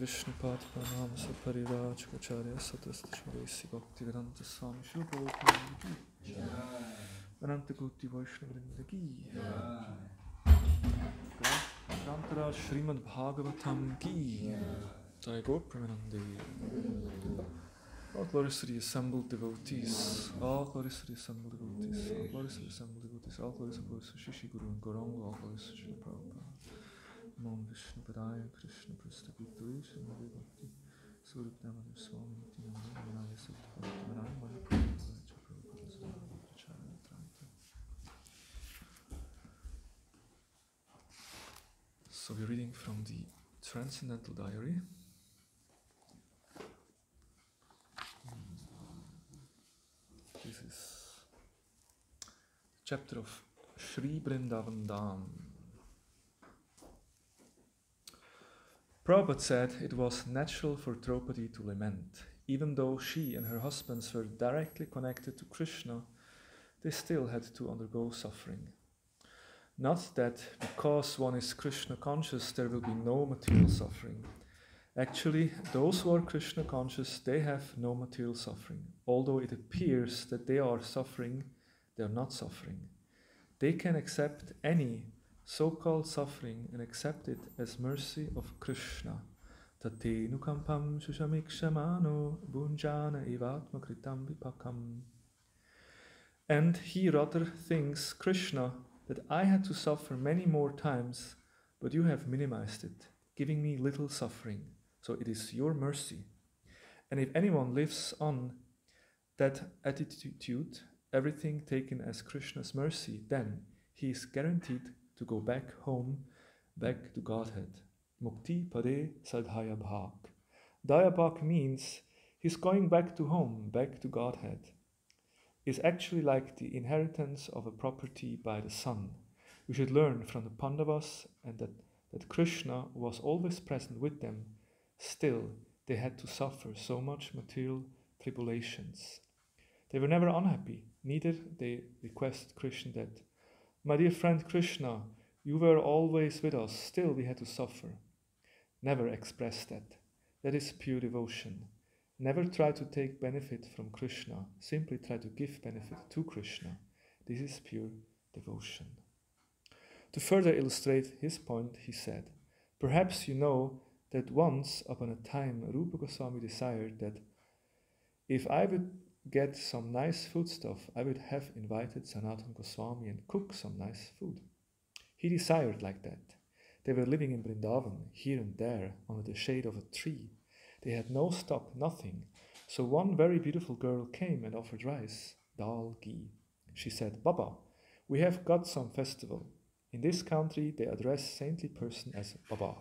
Vishnu Pad Pranam Sapariraja Kacharya Satastashavesi Bhakti Vedanta Swami Shri Prabhupada Ki Ananta Koti Vaishnava Vrinda Ki Grantara Srimad Bhagavatam Ki Jai Gaur Premanande. All glories to the assembled devotees, all glories to the assembled devotees, all glories to the assembled devotees, all glories to Shishi Guru and Gauranga, all glories to Srila Prabhupada. Om Vishnu Padaya Krishna Prastapituri Srimati Bhakti So we're reading from the Transcendental Diary. This is the chapter of Sri Vrindavan Dham. Prabhupada said it was natural for Draupadi to lament. Even though she and her husbands were directly connected to Krishna, they still had to undergo suffering. Not that because one is Krishna conscious there will be no material suffering. Actually, those who are Krishna conscious, they have no material suffering. Although it appears that they are suffering, they are not suffering. They can accept any so-called suffering and accept it as mercy of Krishna. Tate nukampam shushamikshemano bunjana evatma kritam vipakam. And he rather thinks, Krishna, that I had to suffer many more times, but you have minimized it, giving me little suffering. So it is your mercy. And if anyone lives on that attitude, everything taken as Krishna's mercy, then he is guaranteed to go back home, back to Godhead. Mukti pade sadhaya bhak. Daya bhak means he's going back to home, back to Godhead. Is actually like the inheritance of a property by the son. We should learn from the Pandavas and that Krishna was always present with them. Still, they had to suffer so much material tribulations. They were never unhappy, neither they request Krishna that, my dear friend Krishna, you were always with us, still we had to suffer. Never express that. That is pure devotion. Never try to take benefit from Krishna, simply try to give benefit to Krishna. This is pure devotion. To further illustrate his point, he said, perhaps you know that once upon a time Rupa Goswami desired that if I would get some nice foodstuff, I would have invited Sanatana Goswami and cook some nice food. He desired like that. They were living in Vrindavan, here and there, under the shade of a tree. They had no stock, nothing. So one very beautiful girl came and offered rice, dal, ghee. She said, Baba, we have got some festival. In this country, they address saintly person as Baba.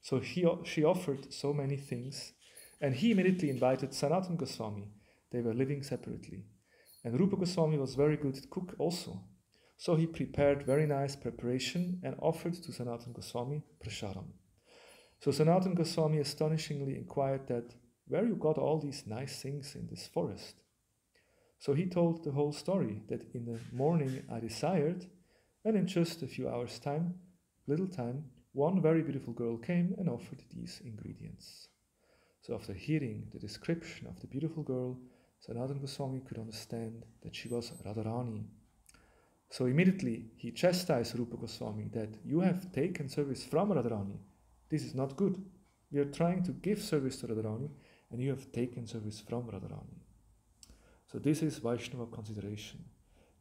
So she offered so many things, and he immediately invited Sanatana Goswami. They were living separately. And Rupa Goswami was very good cook also. So he prepared very nice preparation and offered to Sanatana Goswami prasadam. So Sanatana Goswami astonishingly inquired that, where you got all these nice things in this forest? So he told the whole story, that in the morning I desired, and in just a few hours' little time, one very beautiful girl came and offered these ingredients. So after hearing the description of the beautiful girl, Sanatana Goswami could understand that she was Radharani. So immediately he chastised Rupa Goswami that you have taken service from Radharani. This is not good. We are trying to give service to Radharani and you have taken service from Radharani. So this is Vaishnava consideration.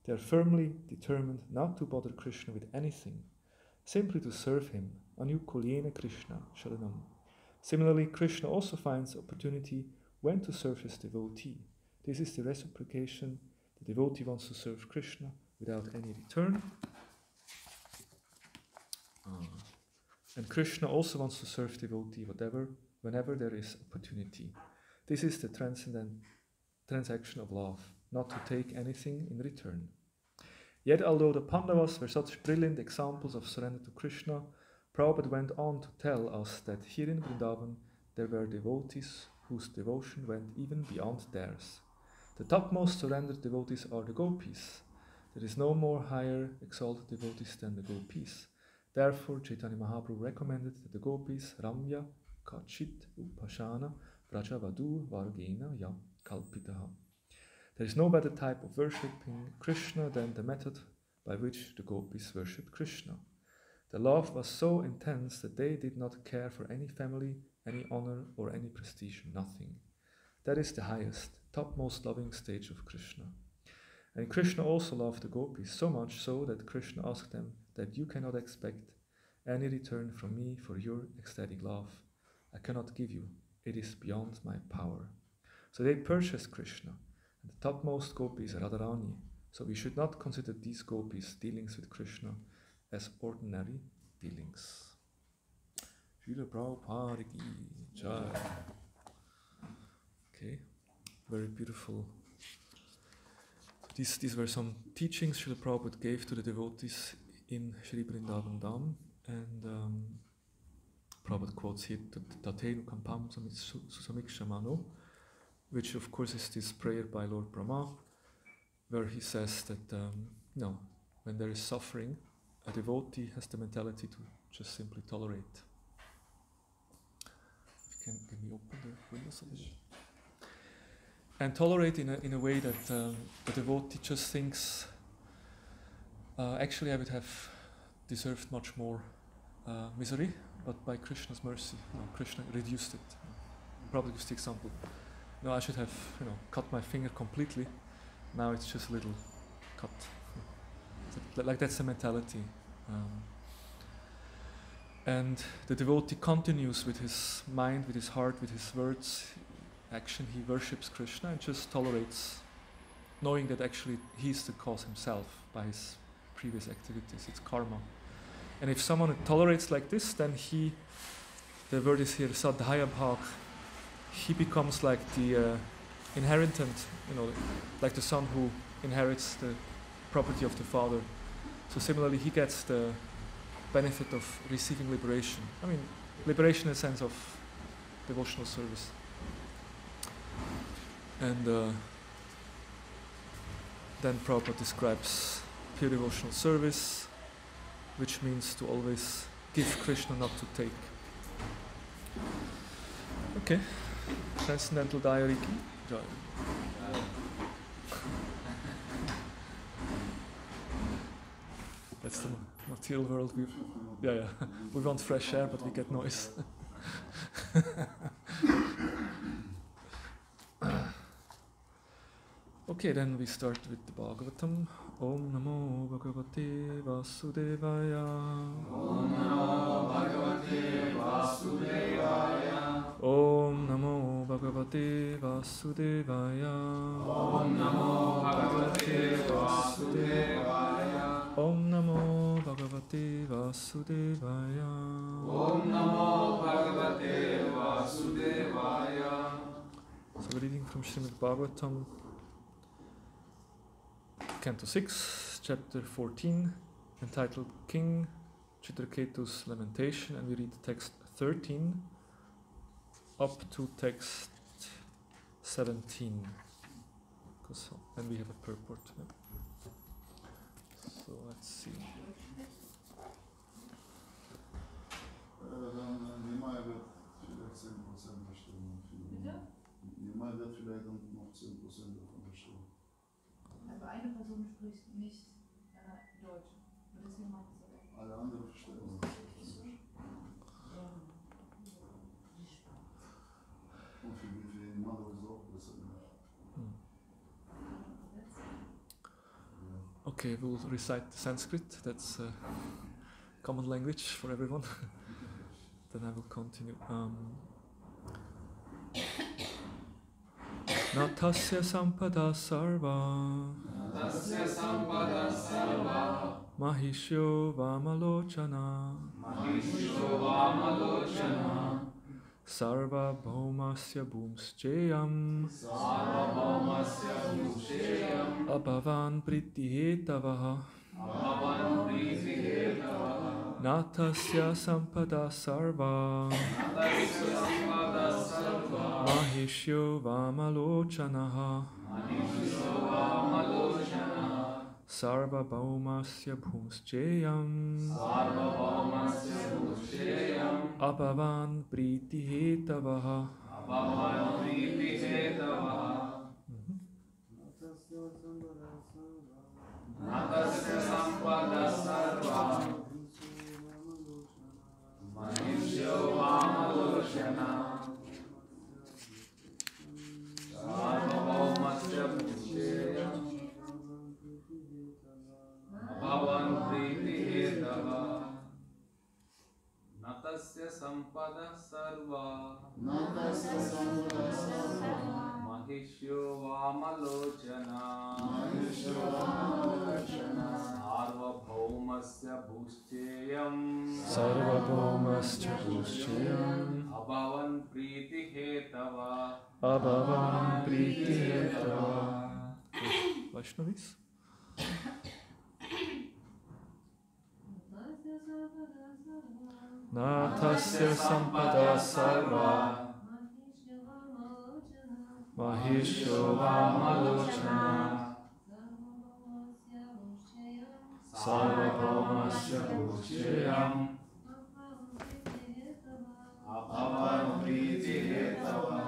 They are firmly determined not to bother Krishna with anything, simply to serve him. Anyukulyena Krishna Sharanam. Similarly, Krishna also finds opportunity when to serve his devotee. This is the reciprocation. The devotee wants to serve Krishna without any return. And Krishna also wants to serve devotee whenever there is opportunity. This is the transcendent transaction of love, not to take anything in return. Yet although the Pandavas were such brilliant examples of surrender to Krishna, Prabhupada went on to tell us that here in Vrindavan there were devotees whose devotion went even beyond theirs. The topmost surrendered devotees are the gopis. There is no more higher exalted devotees than the gopis. Therefore, Chaitanya Mahaprabhu recommended that the gopis Ramya, Kachit, Upashana, Vrajavadu, Vargena, Ya, Kalpitaha. There is no better type of worshipping Krishna than the method by which the gopis worshipped Krishna. The love was so intense that they did not care for any family, any honor, or any prestige, nothing. That is the highest, topmost loving stage of Krishna. And Krishna also loved the gopis, so much so that Krishna asked them that you cannot expect any return from me for your ecstatic love. I cannot give you it is beyond my power. So they purchased Krishna, and the topmost gopis are Radharani. So we should not consider these gopis' dealings with Krishna as ordinary dealings. Srila Prabhupada ki jai. Okay, very beautiful. These were some teachings Srila Prabhupada gave to the devotees in Shri Vrindavan Dham, and Prabhupada quotes here Tatenu Kampam Susamikshamano, which of course is this prayer by Lord Prema, where he says that when there is suffering, a devotee has the mentality to just simply tolerate. Can we open the windows a bit? And tolerate in a way that the devotee just thinks, actually I would have deserved much more misery, but by Krishna's mercy, Krishna reduced it. Probably gives the example. No, I should have cut my finger completely. Now it's just a little cut. So, like that's the mentality. And the devotee continues with his mind, with his heart, with his words, action. He worships Krishna and just tolerates, knowing that actually he's the cause himself by his previous activities. It's karma. And if someone tolerates like this, then the word is here, sadhaya bhag, he becomes like the inheritant, like the son who inherits the property of the father. So similarly, he gets the benefit of receiving liberation. I mean, liberation in the sense of devotional service. And then Prabhupada describes pure devotional service, which means to always give Krishna, not to take. Okay. Transcendental Diary. That's the material world. We want fresh air, but we get noise. Okay, then we start with the Bhagavatam. Om Namo Bhagavate Vasudevaya. Om Namo Bhagavate Vasudevaya. Om Namo Bhagavate Vasudevaya. Om Namo Bhagavate Vasudevaya. Om Namo Bhagavate Vasudevaya. Om Namo Bhagavate Vasudevaya. So we're reading from Srimad Bhagavatam, Canto 6, Chapter 14, entitled King Chitraketu's Lamentation, and we read text 13 up to text 17, and we have a purport. So let's see. Also eine Person spricht nicht Deutsch. Und deswegen macht es auch. Alle anderen verstehen es. Und für die Mother ist auch besser. Okay, we'll recite the Sanskrit. That's common language for everyone. Then I will continue. Natasya sampada sarva. Natasya sampada sarva. Mahishyo vamalochana. Mahishyo vamalochana. Sarva bhaumasya bhumscheyam. Sarva bhaumasya bhumscheyam. Abhavan pritihetavaha. Abhavan pritihetavaha. Natasya sampada sarva. Natasya sampada sarva. Mahishyo vamalochanaha. Mahishyo vamalochana. Sarva bhaumasya bhumscheyam. Sarva bhaumasya bhumscheyam. Abhavan pritihetavaha. Abhavan pritihetavaha. Natasya sampada sarva. Mahishyo vamalochana. Sarva bhaumasya bhumscheyam. Abhavan pritihetavaha. Natasya sampada sarva. Natasya Mahishyo Vamalochana Sarvabhaumasya Bhushteyam Sarvabhaumascha Bhushchayam Abhavan Priti Hetava Abhavan Priti Hetava. Vaishnavis? Natasya Sampada Sarva Mahishyo Vamalochana Sarvabhaumasya Bhushchayam Abhavan Priti Hetava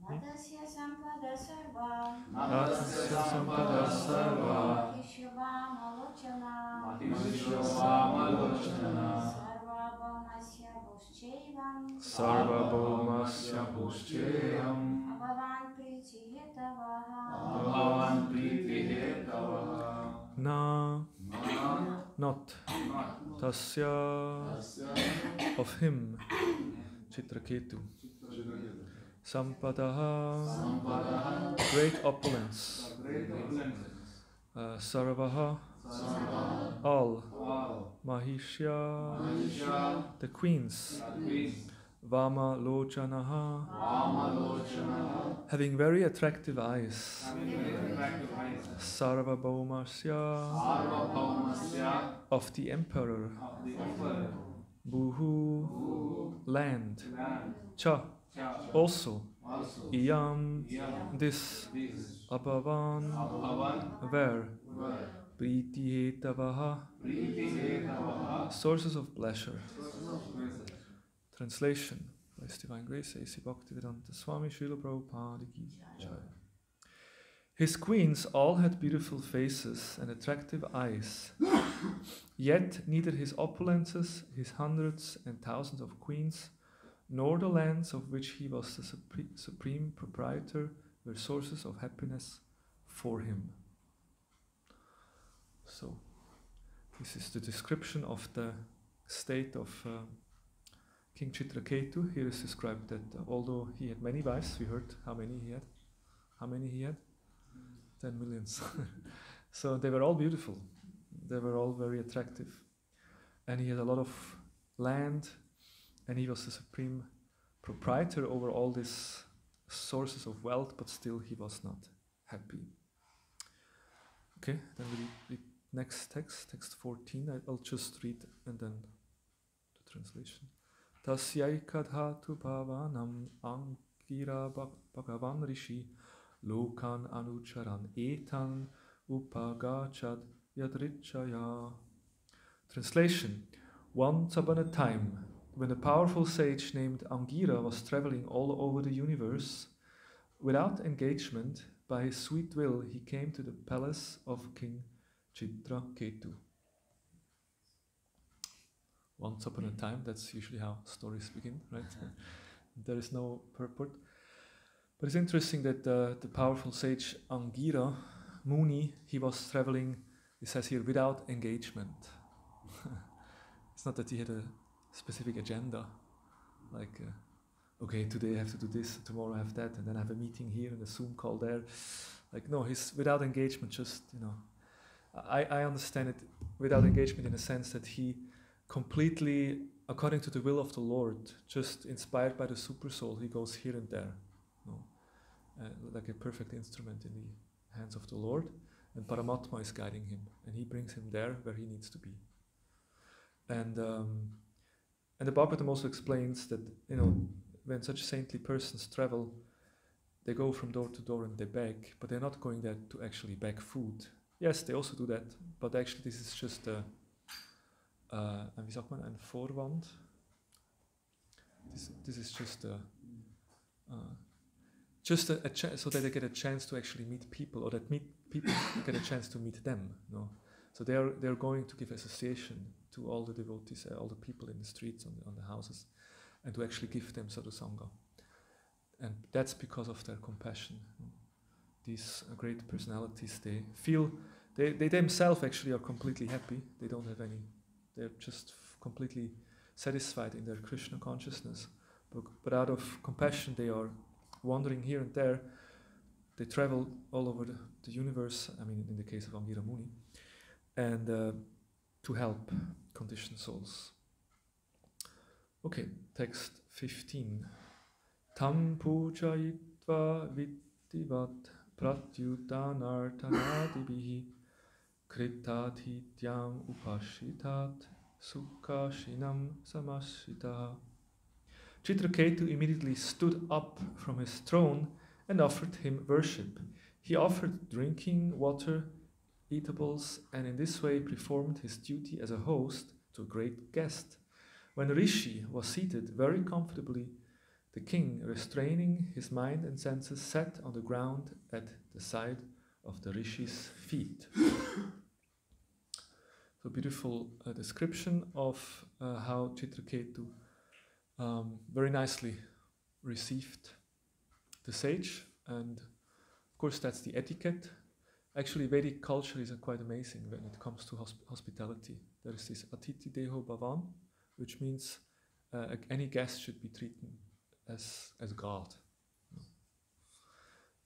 Natasya Sampada Sarva Natasya Sampada Sarva Mahishyo Vamalochana Sarvabhaumasya Bhushchayam Sarvabhaumasya Bhushchayam Abhavan Priti Hetava Abhavan Priti Hetava Na, not Tasya, of him, Chitraketu. Sampadaha, great opulence. Sarvaha, all. Mahishya, the queens. Vama Lochanaha, having very attractive eyes. Sarvabhaumasya, of the emperor. Buhu, land. Cha, also. Iyam, this. Abhavan, where. Priti Hetavaha, sources of pleasure. Translation by His Divine Grace, A.C. Bhaktivedanta Swami Srila Prabhupada Ki Jai. His queens all had beautiful faces and attractive eyes, yet neither his opulences, his hundreds and thousands of queens, nor the lands of which he was the supreme proprietor were sources of happiness for him. So, this is the description of the state of King Chitraketu. Here is described that although he had many wives, we heard how many he had. How many he had? 10 millions. So they were all beautiful. They were all very attractive. And he had a lot of land, and he was the supreme proprietor over all these sources of wealth, but still he was not happy. Okay, then we read next text, text 14. I'll just read and then the translation. Tasyaikadhatu bhavanam angira bhagavan rishi lokan anucharan etan upagachad yadrichaya. Translation. Once upon a time, when a powerful sage named Angira was traveling all over the universe, without engagement, by his sweet will, he came to the palace of King Chitraketu. Once upon a time, that's usually how stories begin, right? There is no purport. But it's interesting that the powerful sage Angira Muni, he was traveling, it says here, without engagement. It's not that he had a specific agenda, like, okay, today I have to do this, tomorrow I have that, and then I have a meeting here and a Zoom call there. Like, no, he's without engagement, just, I understand it without engagement in a sense that he completely, according to the will of the Lord, just inspired by the super soul, he goes here and there, like a perfect instrument in the hands of the Lord, and Paramatma is guiding him, and he brings him there where he needs to be. And the Bhagavatam also explains that, when such saintly persons travel, they go from door to door and they beg, but they're not going there to actually beg food. Yes, they also do that, but actually this is just ein Vorwand. This is just so that they get a chance to actually meet people, or that people get a chance to meet them. So they're going to give association to all the devotees, all the people in the streets, on the houses, and to actually give them sadhusanga. And that's because of their compassion. These great personalities, they feel, they themselves actually are completely happy. They don't have any, they're just completely satisfied in their Krishna consciousness. but out of compassion they are wandering here and there. They travel all over the universe, I mean in the case of Angira Muni, and to help conditioned souls. Okay, text 15. Tam pujayitva vittivat pratyutanartanadibihi kritatityam upashitat sukhashinam samashitaha. Chitraketu immediately stood up from his throne and offered him worship. He offered drinking water, eatables, and in this way performed his duty as a host to a great guest. When Rishi was seated very comfortably, the king, restraining his mind and senses, sat on the ground at the side of the Rishi's feet. So beautiful description of how Chitraketu very nicely received the sage, and of course that's the etiquette. Actually, Vedic culture is quite amazing when it comes to hospitality. There is this Atiti Deho Bhavan, which means any guest should be treated as God.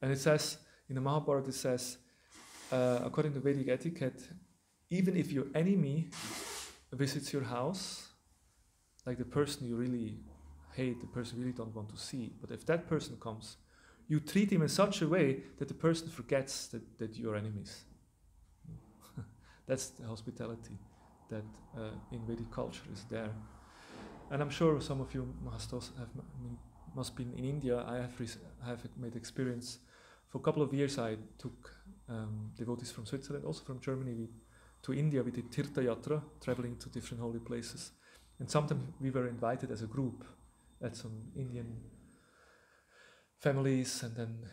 And it says, in the Mahabharata it says, according to Vedic etiquette, even if your enemy visits your house, like the person you really hate, the person you really don't want to see, but if that person comes, you treat him in such a way that the person forgets that you're enemies. That's the hospitality that in Vedic culture is there. And I'm sure some of you must be in India. I have made experience. For a couple of years I took devotees from Switzerland, also from Germany, to India. We did Tirtha Yatra, traveling to different holy places. And sometimes we were invited as a group at some Indian families, and then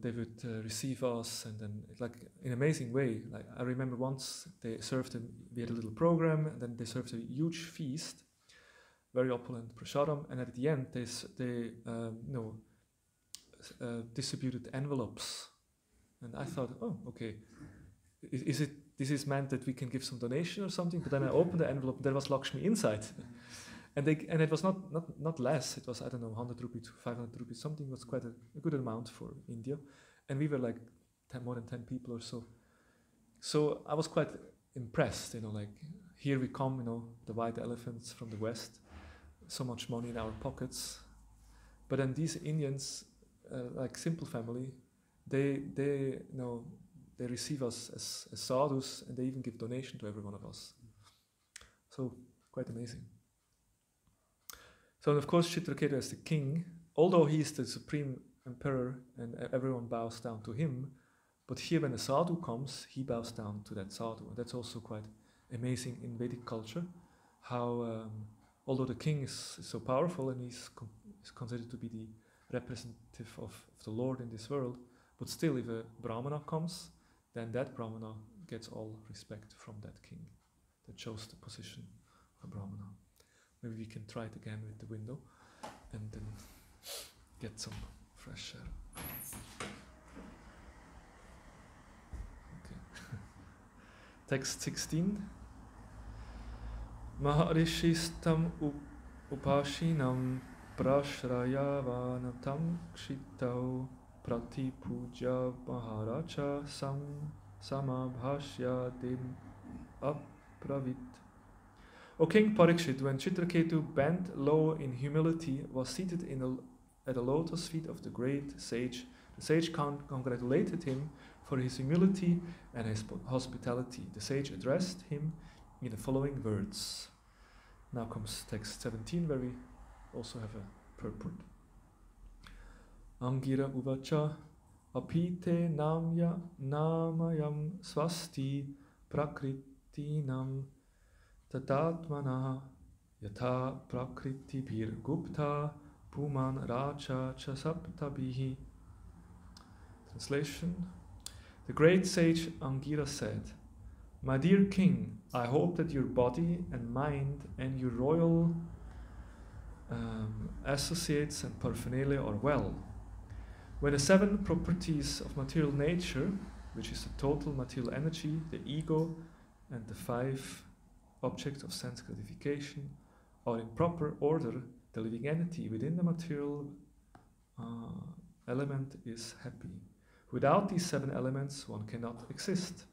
they would receive us, and then like in an amazing way. Like I remember once they served we had a little program, and then they served a huge feast, very opulent prasadam, and at the end they distributed envelopes, and I thought, oh, okay, this is meant that we can give some donation or something? But then I opened the envelope, and there was Lakshmi inside. And it was not less. It was, I don't know, 100 rupees to 500 rupees. Something was quite a good amount for India. And we were like more than 10 people or so. So I was quite impressed, like here we come, the white elephants from the West, so much money in our pockets. But then these Indians, like simple family, they receive us as sadhus, and they even give donation to every one of us. So quite amazing. So of course Chitraketu as the king, although he is the supreme emperor and everyone bows down to him, but here when a sadhu comes, he bows down to that sadhu. And that's also quite amazing in Vedic culture, how although the king is so powerful and is considered to be the representative of the Lord in this world, but still if a brahmana comes, then that brahmana gets all respect from that king. That shows the position of a brahmana. Maybe we can try it again with the window and then get some fresh air. Okay. Text 16. Maharishistam upashinam prashrayavanatam kshitau pratipuja maharaja samabhashya dim apravit. O King Parikshit, when Chitraketu bent low in humility, was seated at the lotus feet of the great sage, the sage congratulated him for his humility and his hospitality. The sage addressed him in the following words. Now comes text 17, where we also have a purport. Angira uvacha apite namya namayam swasti prakritinam tatatmana yatha prakriti bir gupta puman raja chasaptabihi. Translation. The great sage Angira said, "My dear king, I hope that your body and mind and your royal associates and paraphernalia are well. When the 7 properties of material nature, which is the total material energy, the ego, and the 5 objects of sense gratification, are in proper order, The living entity within the material element is happy. Without these 7 elements, one cannot exist.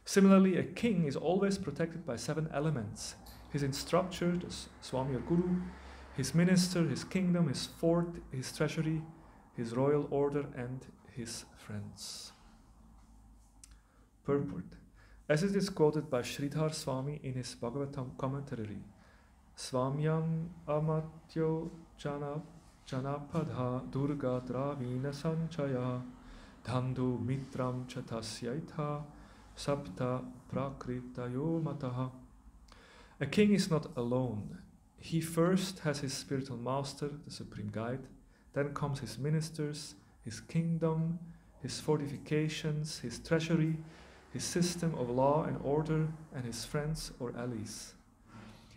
Similarly, a king is always protected by 7 elements. His instructor, the Swami or Guru, his minister, his kingdom, his fort, his treasury, his royal order, and his friends. Purport. As it is quoted by Sridhar Swami in his Bhagavatam commentary, Swamyam amatyo janapadha durga dravina sanchaya dhandu mitram chatasyaitha sapta prakritayo mataha. A king is not alone. He first has his spiritual master, the supreme guide, then comes his ministers, his kingdom, his fortifications, his treasury, his system of law and order, and his friends or allies.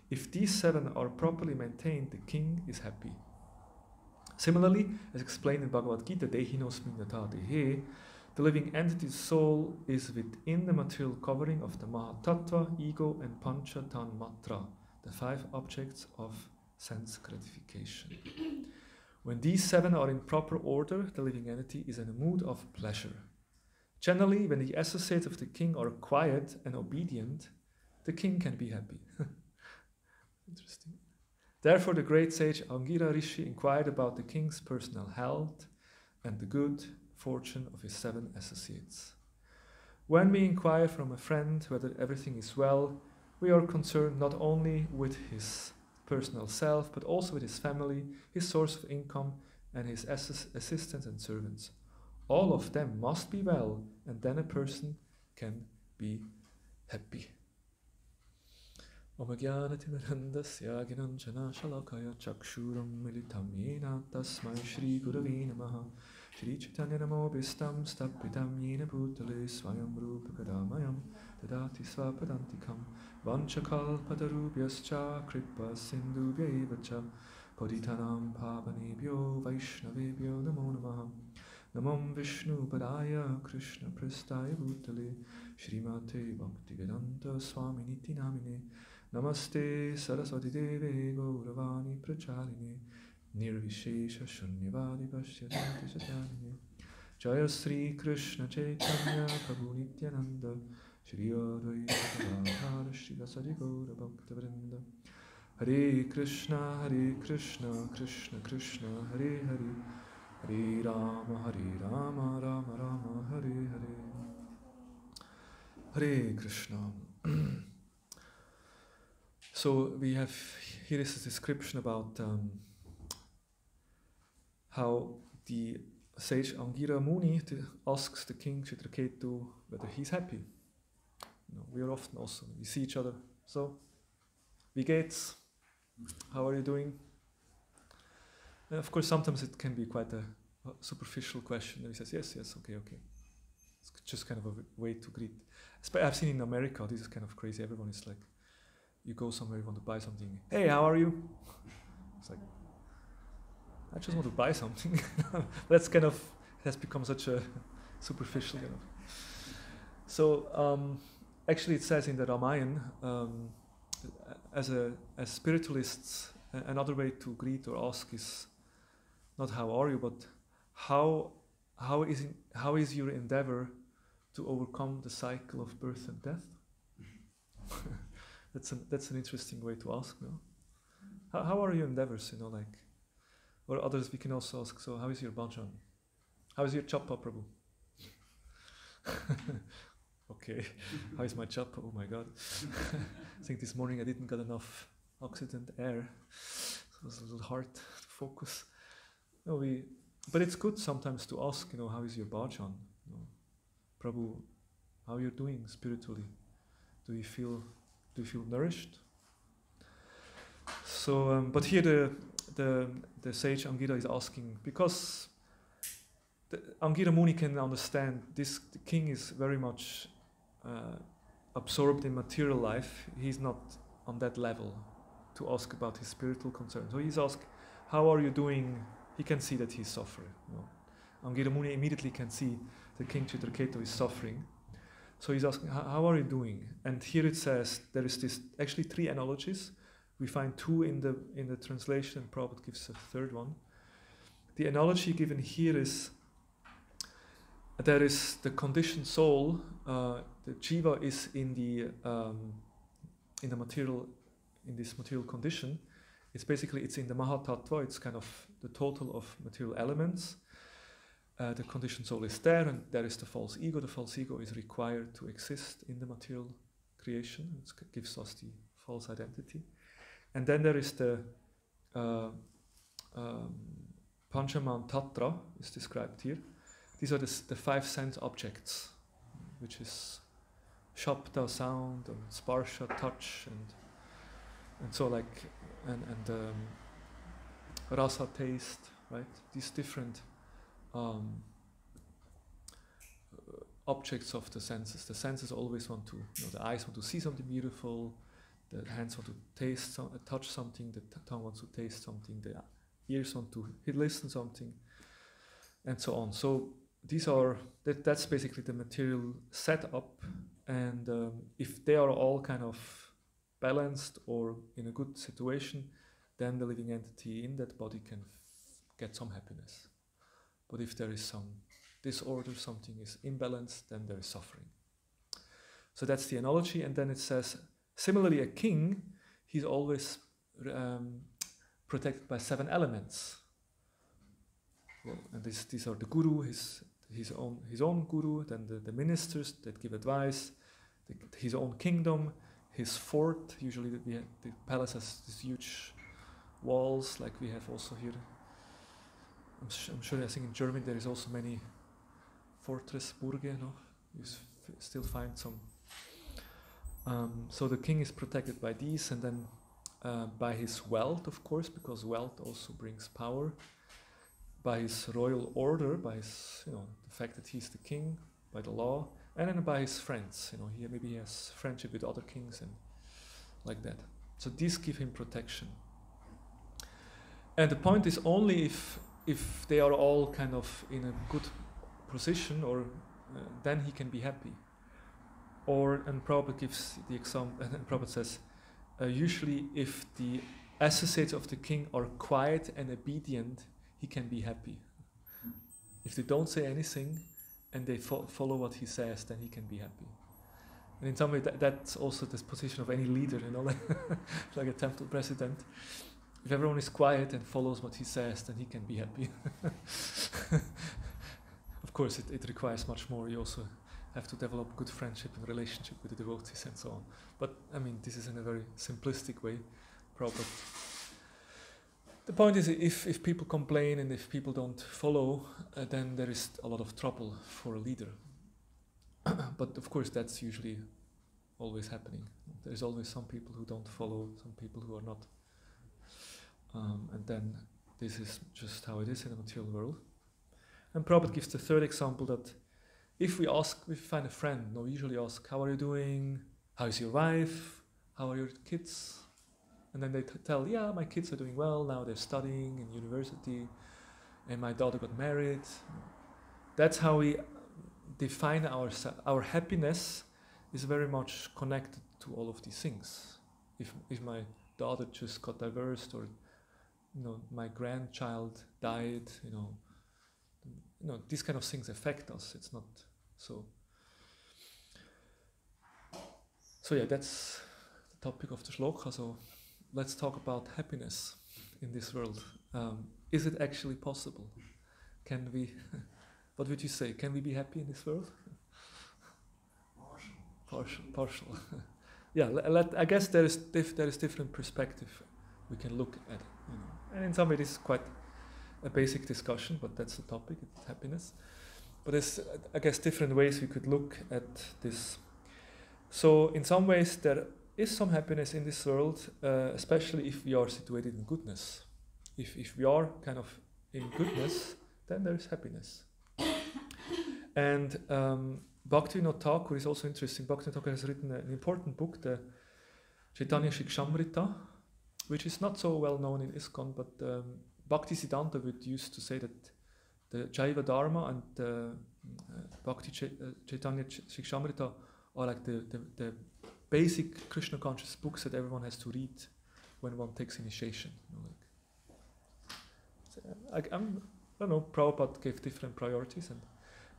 If these 7 are properly maintained, the king is happy. Similarly, as explained in Bhagavad Gita, Dehinosmin yatha dehe, the living entity's soul is within the material covering of the Mahatattva, ego, and Pancha Tanmatra, the 5 objects of sense gratification. When these 7 are in proper order, the living entity is in a mood of pleasure. Generally, when the associates of the king are quiet and obedient, the king can be happy. Interesting. Therefore, the great sage Angira Rishi inquired about the king's personal health and the good fortune of his 7 associates. When we inquire from a friend whether everything is well, we are concerned not only with his personal self, but also with his family, his source of income, and his assistants and servants. All of them must be well, and then a person can be happy. Om Jnanatimirandasya Gnanjana Shalakaya Chakshuram Militam Yena Tasmai Shri Gurave Namaha Shri Chaitanya Namo Bistam Stapitam Yena Bhutale Swayam Rupa Kadamayam Tadati Swapadantikam Vanchakalpatarubhyascha Kripa Sindhubhya Evacha Paditanam Pavanebhyo Vaishnavebhyo Namo Namaha Namam Vishnu Padaya Krishna Prestaya Bhutale Srimate Bhaktivedanta Swami Niti Namine Namaste Saraswati Deve Gauravani Pracharine Nirvishesha Shunyavadi Pashyatanti Satanine Jaya Sri Krishna Chaitanya Prabhu Nityananda Shri Advaita Gadadhara Shri Vasadi Gaura Bhaktavrinda Hare Krishna Krishna Krishna Hare Hare Hare Rama Rama Rama Hare Hare Hare Krishna. So we have here is a description about how the sage Angira Muni asks the king Chitraketu whether he's happy. We are often also, we see each other. So, wie geht's? How are you doing? And of course, sometimes it can be quite a superficial question. And he says, yes, okay. It's just kind of a way to greet. I've seen in America, this is kind of crazy. Everyone is like, you go somewhere, you want to buy something. Hey, how are you? It's like, I just want to buy something. That's kind of, it has become such a superficial kind of. So, actually it says in the Ramayana, as spiritualists, another way to greet or ask is not how are you, but how is your endeavor to overcome the cycle of birth and death? That's an interesting way to ask, no? How are your endeavors, like, or others we can also ask, so how is your bhajan? How is your japa, Prabhu? Okay, how is my japa? Oh my God. I think this morning I didn't get enough oxygen air, so it was a little hard to focus. No, but it's good sometimes to ask, how is your bhajan? Prabhu, how you're doing spiritually? Do you feel nourished? So, but here the sage Angira is asking, because Angira Muni can understand the king is very much absorbed in material life. He's not on that level to ask about his spiritual concerns. So he's asked, how are you doing? He can see that he's suffering. Angira Muni immediately can see the king Chitraketu is suffering. So he's asking, how are you doing? And here it says, there is actually 3 analogies. We find two in the translation, and Prabhupada gives a third one. The analogy given here is there is the conditioned soul. The jiva is in the material, in this material condition. It's in the Mahatattva. It's kind of the total of material elements. The conditioned soul is there, and there is the false ego. The false ego is required to exist in the material creation. It gives us the false identity. And then there is the Panchaman Tatra, is described here. These are the five sense objects, which is Shabda, sound, and Sparsha, touch, and so and Rasa, taste, right? These different objects of the senses. The senses always want to, the eyes want to see something beautiful, the hands want to touch something, the tongue wants to taste something, the ears want to listen something, and so on. So that's basically the material setup, and if they are all kind of balanced or in a good situation, then the living entity in that body can get some happiness. But if there is some disorder, something is imbalanced, then there is suffering. So that's the analogy. And then it says, similarly, a king, he's always protected by 7 elements. Well, and these are the guru, his own guru, then the ministers that give advice, his own kingdom, his fort. Usually the palace has these huge walls, like we have also here. I'm sure, I think in Germany there is also many fortress, Burge, no? You still find some. So the king is protected by these, and then by his wealth, of course, because wealth also brings power. By his royal order, by his, the fact that he's the king, by the law, and then by his friends. Maybe he has friendship with other kings and like that. So these give him protection. And the point is only if they are all kind of in a good position, or then he can be happy. And Prabhupada gives the example, and Prabhupada says, usually if the associates of the king are quiet and obedient, he can be happy. If they don't say anything and they follow what he says, then he can be happy. And in some way that's also the position of any leader, like a temple president. If everyone is quiet and follows what he says, then he can be happy. Of course, it requires much more. You also have to develop good friendship and relationship with the devotees and so on. But, this is in a very simplistic way, probably. The point is, if people complain and if people don't follow, then there is a lot of trouble for a leader. But, of course, that's usually always happening. There's always some people who don't follow, some people who are not. And then this is just how it is in the material world. And Prabhupada gives the third example that if we find a friend, we usually ask, how are you doing? How is your wife? How are your kids? And then they tell, yeah, my kids are doing well, now they're studying in university, and my daughter got married. That's how we define our happiness is very much connected to all of these things. If my daughter just got divorced, or my grandchild died, these kind of things affect us. It's not so. So yeah, that's the topic of the shloka. So let's talk about happiness in this world. Is it actually possible? Can we? What would you say? Can we be happy in this world? Partial. Yeah, I guess there is different perspective we can look at it. And in some way, this is quite a basic discussion, but that's the topic, it's happiness. But there's, I guess, different ways we could look at this. So in some ways, there is some happiness in this world, especially if we are situated in goodness. If we are kind of in goodness, then there is happiness. And Bhaktivinoda Thakur is also interesting. Bhaktivinoda Thakur has written an important book, the Chaitanya Shikshamrita, which is not so well known in ISKCON, but Bhaktisiddhanta would used to say that the Jaiva Dharma and the Bhakti Chaitanya Shikshamrita are like the basic Krishna conscious books that everyone has to read when one takes initiation. I don't know, Prabhupada gave different priorities, and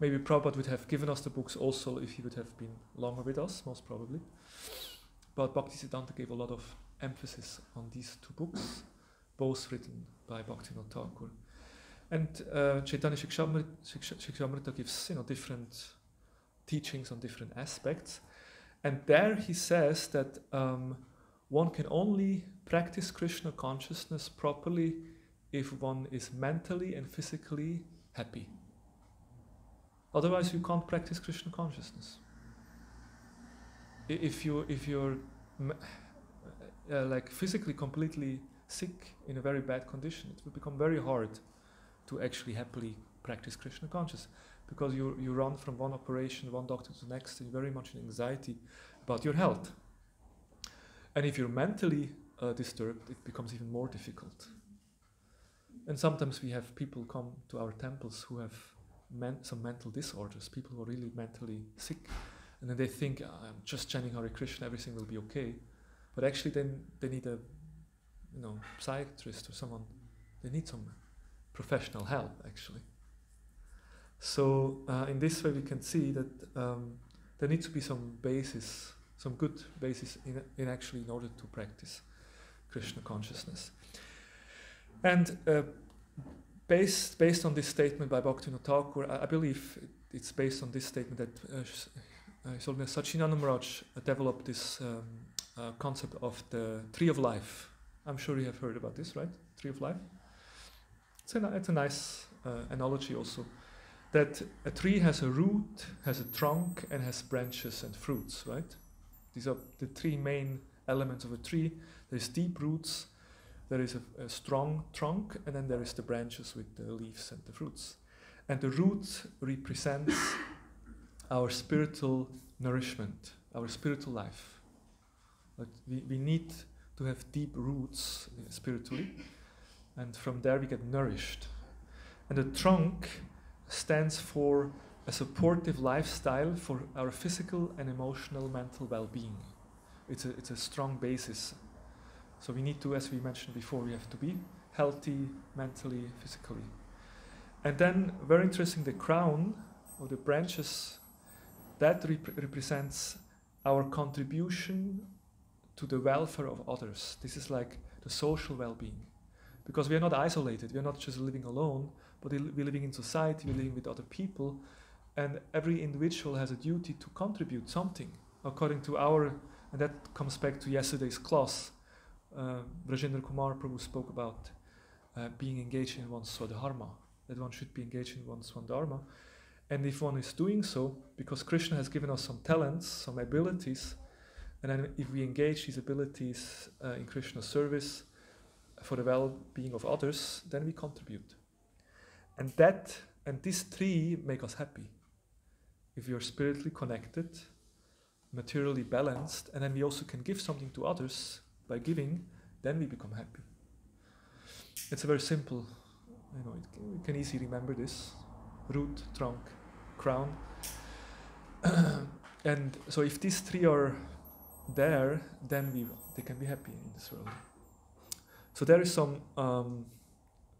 maybe Prabhupada would have given us the books also if he would have been longer with us, most probably. But Bhaktisiddhanta gave a lot of emphasis on these two books, both written by Bhaktivinoda Thakur. And Chaitanya Shikshamrita gives different teachings on different aspects. And there he says that one can only practice Krishna consciousness properly if one is mentally and physically happy. Otherwise, you can't practice Krishna consciousness. If you're like physically completely sick in a very bad condition, it will become very hard to actually happily practice Krishna consciousness, because you run from one operation, one doctor to the next, and you're very much in anxiety about your health. And if you're mentally disturbed, it becomes even more difficult. And sometimes we have people come to our temples who have some mental disorders, people who are really mentally sick, and then they think, I'm just chanting Hare Krishna, everything will be okay. But actually then they need a psychiatrist or someone, they need some professional help actually. So in this way we can see that there needs to be some basis, some good basis in order to practice Krishna consciousness. And based on this statement by Bhaktivinoda Thakur, I believe it's based on this statement that Sachinanda Maharaj developed this concept of the tree of life. I'm sure you have heard about this, right? Tree of life. It's a nice analogy also. That a tree has a root, has a trunk, and has branches and fruits, right? These are the three main elements of a tree. There's deep roots, there is a strong trunk, and then there is the branches with the leaves and the fruits. And the root represents our spiritual nourishment, our spiritual life. But we need to have deep roots spiritually, and from there we get nourished. And the trunk stands for a supportive lifestyle for our physical and emotional mental well-being. It's a strong basis. So we need to, as we mentioned before, we have to be healthy mentally, physically. And then, very interesting, the crown or the branches, that represents our contribution to the welfare of others. This is like the social well-being. Because we are not isolated, we are not just living alone, but we're living in society, we're living with other people, and every individual has a duty to contribute something according to and that comes back to yesterday's class. Rajendra Kumar Prabhu spoke about being engaged in one's swadharma, that one should be engaged in one's swadharma. And if one is doing so, because Krishna has given us some talents, some abilities, and then if we engage these abilities in Krishna's service for the well-being of others, then we contribute. And these three make us happy. If we are spiritually connected, materially balanced, and then we also can give something to others by giving, then we become happy. It's a very simple, you can easily remember this: root, trunk, crown. And so if these three are there, then they can be happy in this world. So there is some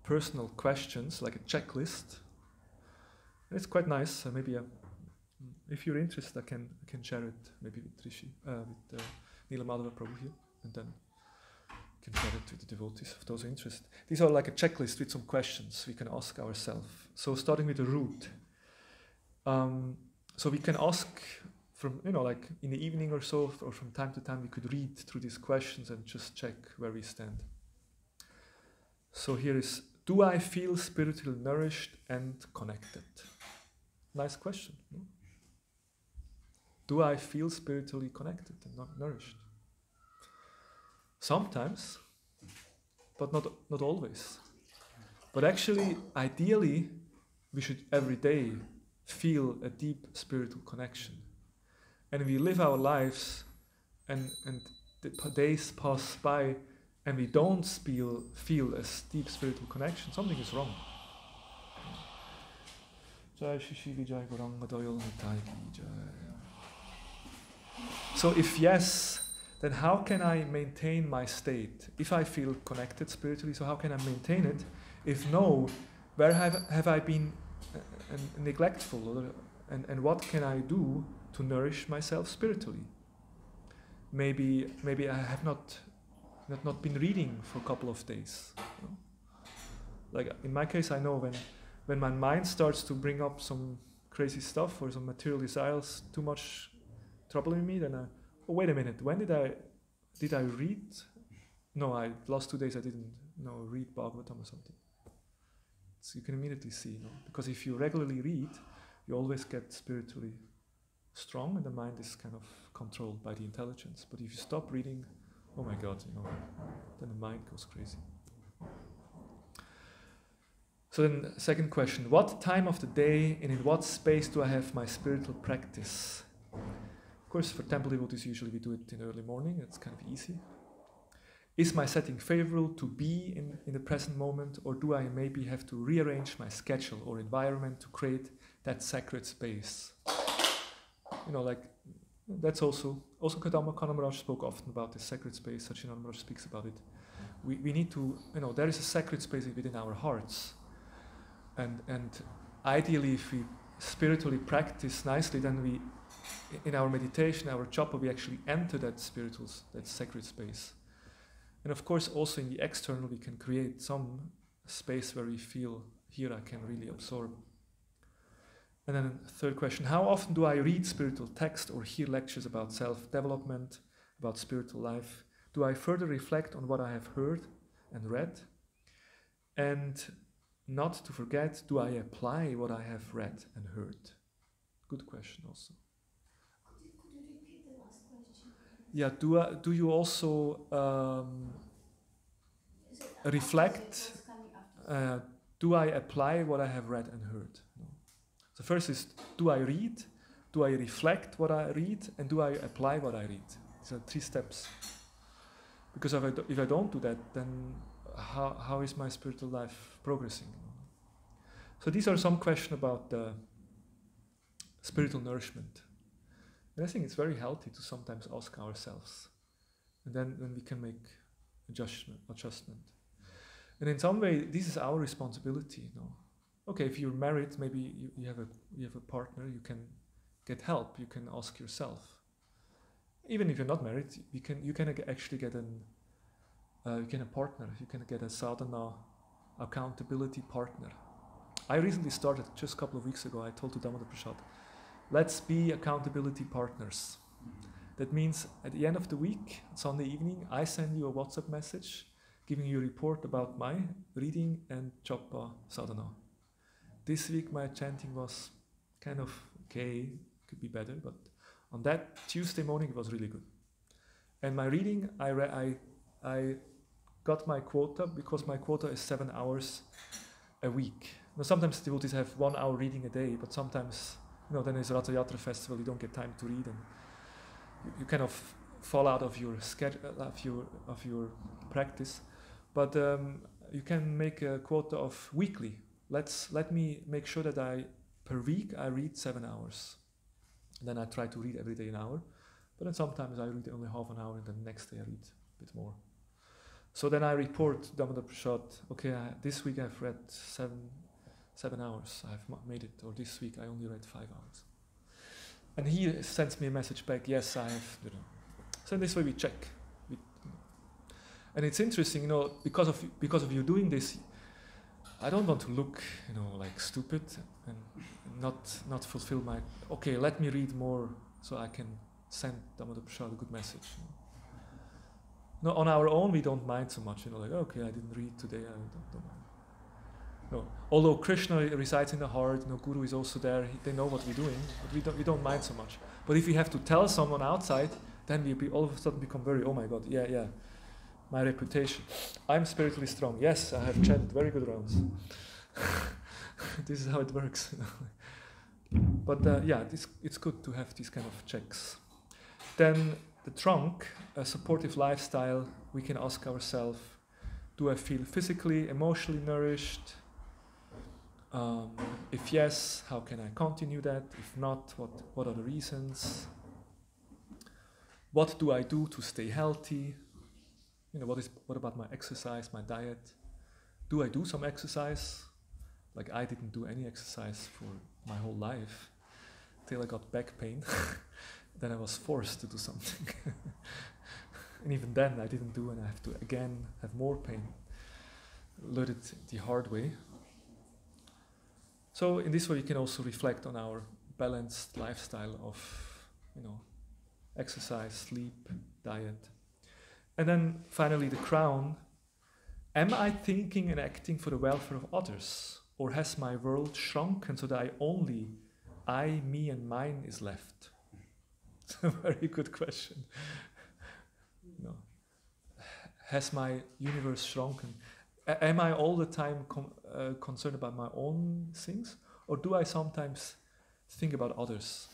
personal questions, like a checklist. It's quite nice. Maybe if you're interested, I can share it maybe with Rishi, with Nilamadava Prabhu here, and then can share it with the devotees of those who are interested. These are like a checklist with some questions we can ask ourselves. So starting with the root. So we can ask from, like in the evening or so, or from time to time, we could read through these questions and just check where we stand. So here is, do I feel spiritually nourished and connected? Nice question. No? Do I feel spiritually connected and nourished? Sometimes, but not always. But actually, ideally, we should every day feel a deep spiritual connection. And we live our lives, and the days pass by, and we don't feel a deep spiritual connection. Something is wrong. So if yes, then how can I maintain my state? If I feel connected spiritually, so how can I maintain it? If no, where have I been neglectful? And what can I do to nourish myself spiritually? Maybe I have not been reading for a couple of days. You know? Like in my case, I know when my mind starts to bring up some crazy stuff or some material desires too much troubling me, then oh, wait a minute, when did I read? No, last 2 days I didn't read Bhagavatam or something. So you can immediately see, because if you regularly read, you always get spiritually strong and the mind is kind of controlled by the intelligence. But if you stop reading, oh my God, then the mind goes crazy. So then, second question, what time of the day and in what space do I have my spiritual practice? Of course, for temple devotees, usually we do it in early morning. It's kind of easy. Is my setting favorable to be in the present moment, or do I maybe have to rearrange my schedule or environment to create that sacred space? Like that's also Kadamba Kanamraj spoke often about this sacred space. Sachinanda Maharaj speaks about it. We need to, there is a sacred space within our hearts, and ideally, if we spiritually practice nicely, then we, in our meditation, our japa, we actually enter that sacred space. And of course, also in the external, we can create some space where we feel, here I can really absorb. And then third question, how often do I read spiritual text or hear lectures about self-development, about spiritual life? Do I further reflect on what I have heard and read? And not to forget, do I apply what I have read and heard? Good question also. Could you repeat the last question? Yeah, do you also reflect? Do I apply what I have read and heard? No. So first is, do I read? Do I reflect what I read? And do I apply what I read? These are 3 steps. Because if I don't do that, then how is my spiritual life progressing? So these are some questions about spiritual nourishment. And I think it's very healthy to sometimes ask ourselves. And then we can make adjustment. And in some way, this is our responsibility. Okay, if you're married, maybe you have a partner, you can get help, you can ask yourself. Even if you're not married, you can actually get a partner, you can get a sadhana accountability partner. I recently started, just a couple of weeks ago, I told to Damodar Prasad, let's be accountability partners. That means at the end of the week, Sunday evening, I send you a WhatsApp message giving you a report about my reading and japa sadhana. This week my chanting was kind of okay, could be better, but on that Tuesday morning it was really good. And my reading, I got my quota, because my quota is 7 hours a week. Now sometimes devotees have 1 hour reading a day, but sometimes, then there's a Ratha Yatra festival, you don't get time to read, and you kind of fall out of your schedule, of your practice. But you can make a quota of weekly. Let me make sure that per week I read 7 hours. And then I try to read every day an hour. But then sometimes I read only half an hour, and then the next day I read a bit more. So then I report to Damodar Prasad, okay, this week I've read 7 hours, I've made it. Or this week I only read 5 hours. And he sends me a message back, yes, I have. So in this way we check. And it's interesting, because of you doing this, I don't want to look, like stupid and not fulfill my. Okay, let me read more so I can send Damodar Prasad a good message. No, on our own we don't mind so much. Like, okay, I didn't read today, I don't mind. No, although Krishna resides in the heart, Guru is also there. They know what we're doing, but we don't mind so much. But if we have to tell someone outside, then we all of a sudden become very, oh my God, yeah. My reputation. I'm spiritually strong. Yes, I have chanted very good rounds. This is how it works. But it's good to have these kind of checks. Then the trunk, a supportive lifestyle, we can ask ourselves, do I feel physically, emotionally nourished? If yes, how can I continue that? If not, what are the reasons? what do I do to stay healthy? What about my exercise, my diet? Do I do some exercise? Like I didn't do any exercise for my whole life till I got back pain. Then I was forced to do something. And even then I didn't do, and I have to again have more pain. Learned it the hard way. So in this way you can also reflect on our balanced lifestyle of, exercise, sleep, diet. And then finally the crown. Am I thinking and acting for the welfare of others? Or has my world shrunken so that I, me and mine is left? It's a very good question. Has my universe shrunken? Am I all the time concerned about my own things? Or do I sometimes think about others?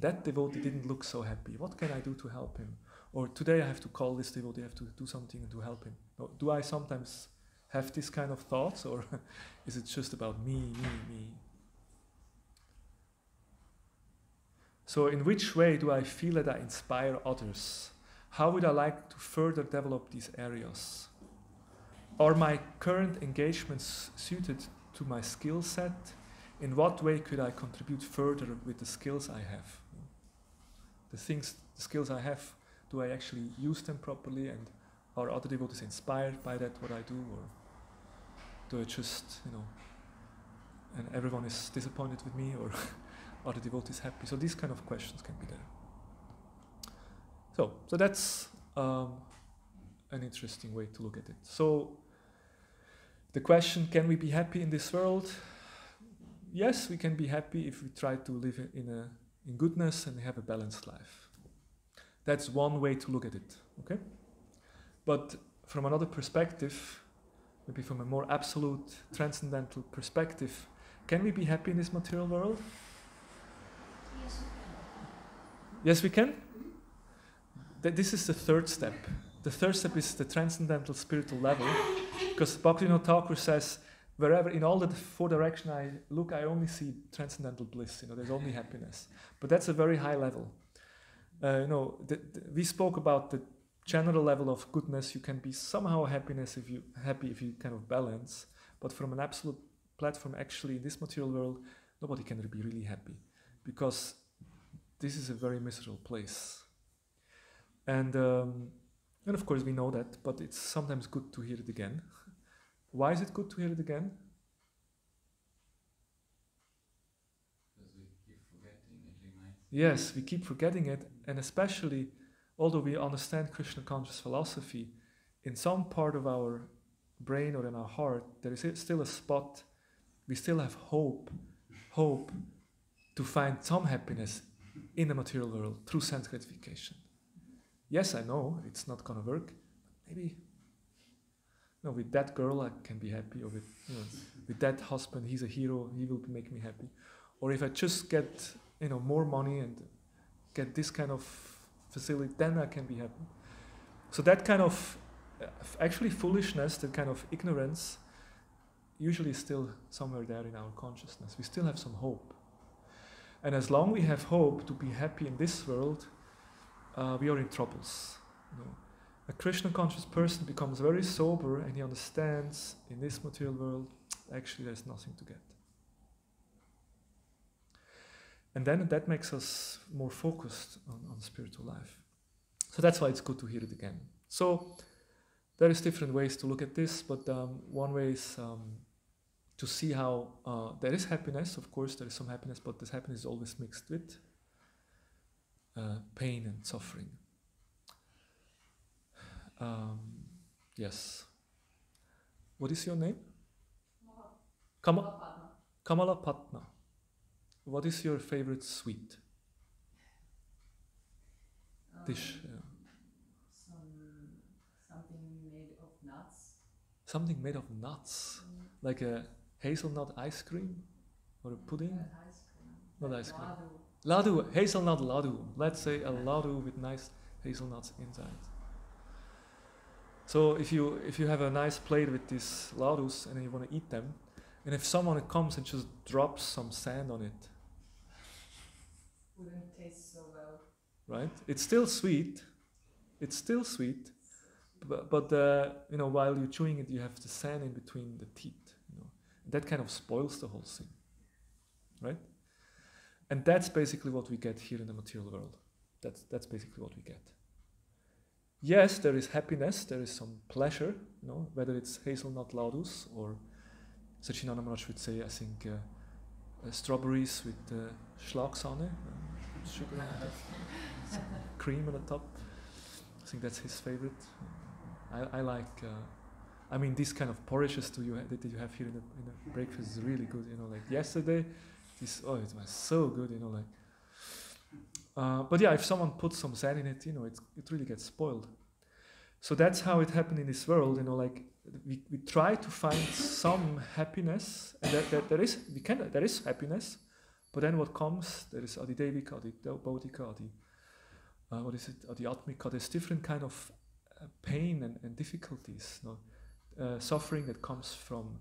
That devotee didn't look so happy. What can I do to help him? Or today I have to call this devotee, I have to do something to help him. Do I sometimes have this kind of thoughts, or is it just about me? So in which way do I feel that I inspire others? How would I like to further develop these areas? Are my current engagements suited to my skill set? In what way could I contribute further with the skills I have? The skills I have, do I actually use them properly, and are other devotees inspired by that, what I do, or do I just, and everyone is disappointed with me, or are the devotees happy? So these kind of questions can be there. So that's an interesting way to look at it. So the question, can we be happy in this world? Yes, we can be happy if we try to live in goodness and have a balanced life. That's one way to look at it, okay? But from another perspective, maybe from a more absolute, transcendental perspective, can we be happy in this material world? Yes, we can. Yes, we can? This is the third step. The third step is the transcendental spiritual level, because Bhaktivinoda Thakur says, wherever, in all the four directions I look, I only see transcendental bliss. There's only happiness. But that's a very high level. We spoke about the general level of goodness. You can be somehow happy if you kind of balance. But from an absolute platform, actually, in this material world, nobody can be really happy, because this is a very miserable place. And of course we know that, but it's sometimes good to hear it again. Why is it good to hear it again? Because we keep forgetting it. Yes, we keep forgetting it, and especially, although we understand Krishna conscious philosophy, in some part of our brain or in our heart, there is still a spot, we still have hope to find some happiness in the material world through sense gratification. Yes, I know it's not going to work. Maybe with that girl I can be happy, or with that husband, he's a hero, he will make me happy. Or if I just get more money and get this kind of facility, then I can be happy. So that kind of actually foolishness, that kind of ignorance, usually is still somewhere there in our consciousness. We still have some hope. And as long as we have hope to be happy in this world, we are in troubles. A Krishna conscious person becomes very sober, and he understands in this material world, actually there's nothing to get. And then that makes us more focused on spiritual life. So that's why it's good to hear it again. So there is different ways to look at this, but one way is to see how there is happiness. Of course, there is some happiness, but this happiness is always mixed with pain and suffering. Yes. What is your name? Kamala Patna. What is your favorite sweet dish? Something made of nuts. Something made of nuts, like a hazelnut ice cream or a pudding? Ice cream. Not ice cream. Ladu. Ladu, hazelnut ladu. Let's say a ladu with nice hazelnuts inside. So if you have a nice plate with these ladus and you want to eat them, and if someone comes and just drops some sand on it, Wouldn't taste so well. right? It's still sweet. It's still sweet, but you know, while you're chewing it, you have the sand in between the teeth. You know, that kind of spoils the whole thing, right? And that's basically what we get here in the material world. That's basically what we get. Yes, there is happiness, there is some pleasure, you know, whether it's hazelnut ladus or Sachinanda Maharaj would say, I think, strawberries with Schlagsahne, sugar on top, some cream on the top. I think that's his favorite. I like, I mean, these kind of porridges that you have here in the breakfast is really good, you know, like yesterday, it was so good, you know, like. But yeah, if someone puts some sand in it, you know, it really gets spoiled. So that's how it happened in this world, you know, like we try to find some happiness, and there is happiness, but then what comes, there is Adidevika, Adibodhika, Adiatmika, there's different kind of pain and difficulties, you know, suffering that comes from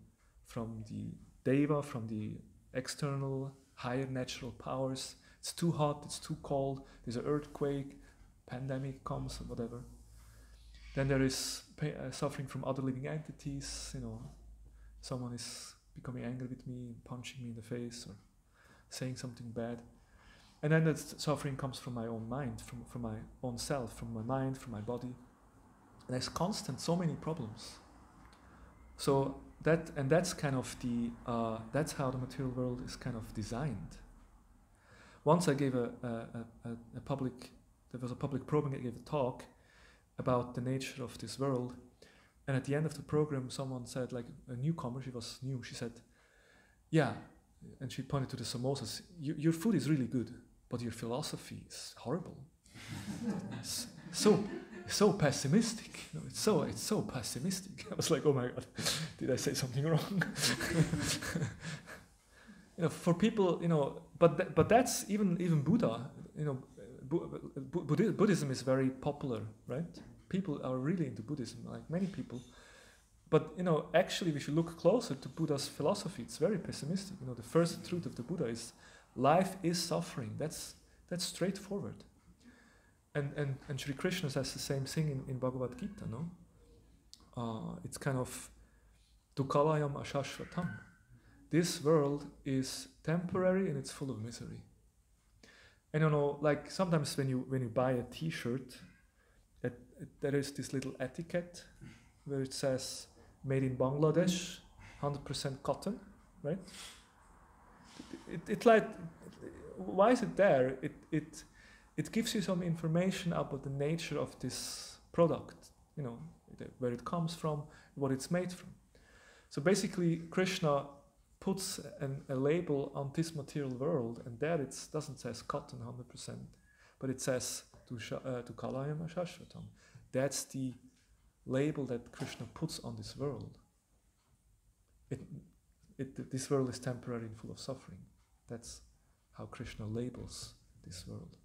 the Deva, from the external higher natural powers. It's too hot, it's too cold, there's an earthquake, pandemic comes, or whatever. Then there is suffering from other living entities, you know, someone is becoming angry with me, punching me in the face, or saying something bad. And then that suffering comes from my own mind, from my own self, from my mind, from my body. And there's constant, so many problems. So that's kind of that's how the material world is kind of designed. Once I gave there was a public program, I gave a talk about the nature of this world, and at the end of the program someone said, like a newcomer, she was new, she said, yeah, and she pointed to the samosas, your food is really good, but your philosophy is horrible. It's so pessimistic, you know, it's so pessimistic. I was like, oh my God, did I say something wrong? You know, for people, you know, but that's even Buddha, you know, Buddhism is very popular, right? People are really into Buddhism, like many people. But, you know, actually, if you look closer to Buddha's philosophy, it's very pessimistic. You know, the first truth of the Buddha is life is suffering. That's straightforward. And Sri Krishna says the same thing in Bhagavad Gita, no? It's kind of dukkhalayam ashashvatam. This world is temporary and it's full of misery. And you know, like sometimes when you buy a T-shirt, there is this little etiquette where it says made in Bangladesh, 100% cotton, right? It like, why is it there? It gives you some information about the nature of this product, you know, where it comes from, what it's made from. So basically, Krishna puts a label on this material world, and there it doesn't say cotton 100%, but it says to kalayam ashashvatam. That's the label that Krishna puts on this world. This world is temporary and full of suffering. That's how Krishna labels this world.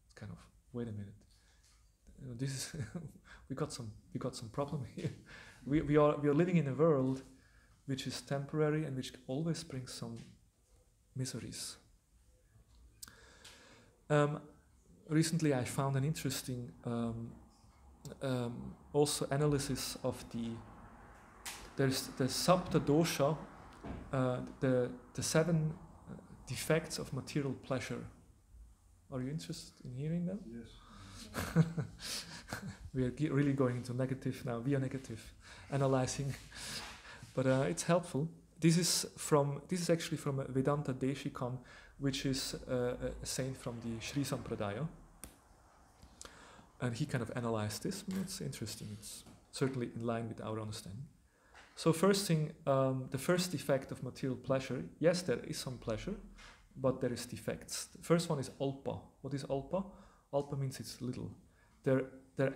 It's kind of, wait a minute, you know, this is we got some problem here. We are living in a world which is temporary and which always brings some miseries. Recently I found an interesting also analysis of there's the Sapta Dosha, the 7 defects of material pleasure. Are you interested in hearing them? Yes. We are really going into negative now, via negative analyzing. But it's helpful. This is actually from Vedanta Deshikan, which is a saint from the Sri Sampradaya. And he kind of analyzed this. It's interesting. It's certainly in line with our understanding. So first thing, the first defect of material pleasure, yes, there is some pleasure, but there is defects. The first one is alpa. What is alpa? Alpa means it's little. Their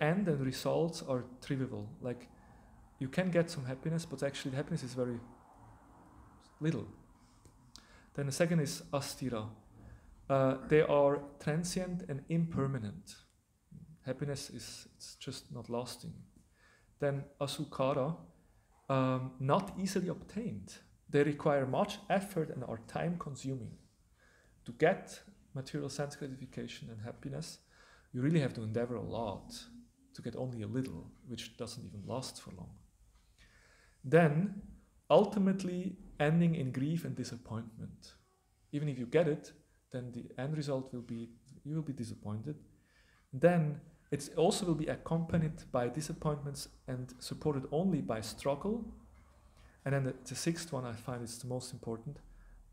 end and results are trivial. Like, you can get some happiness, but actually the happiness is very little. Then the second is astira. They are transient and impermanent. Happiness it's just not lasting. Then asukara, not easily obtained. They require much effort and are time consuming. To get material sense gratification and happiness, you really have to endeavor a lot to get only a little, which doesn't even last for long. Then, ultimately ending in grief and disappointment. Even if you get it, then the end result will be, you will be disappointed. Then, it also will be accompanied by disappointments and supported only by struggle. And then the sixth one I find is the most important,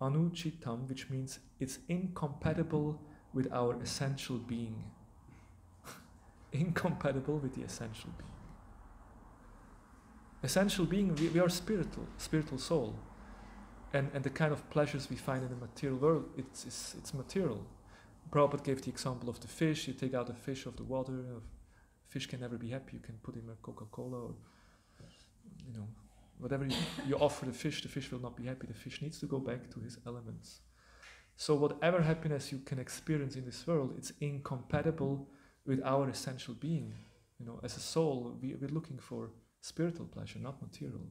anuchitam, which means it's incompatible with our essential being. Incompatible with the essential being. Essential being, we are spiritual soul. And the kind of pleasures we find in the material world, it's material. Prabhupada gave the example of the fish. You take out a fish of the water, fish can never be happy. You can put in a Coca-Cola or, whatever you offer the fish will not be happy. The fish needs to go back to his elements. So whatever happiness you can experience in this world, it's incompatible with our essential being. As a soul, we're looking for spiritual pleasure, not material.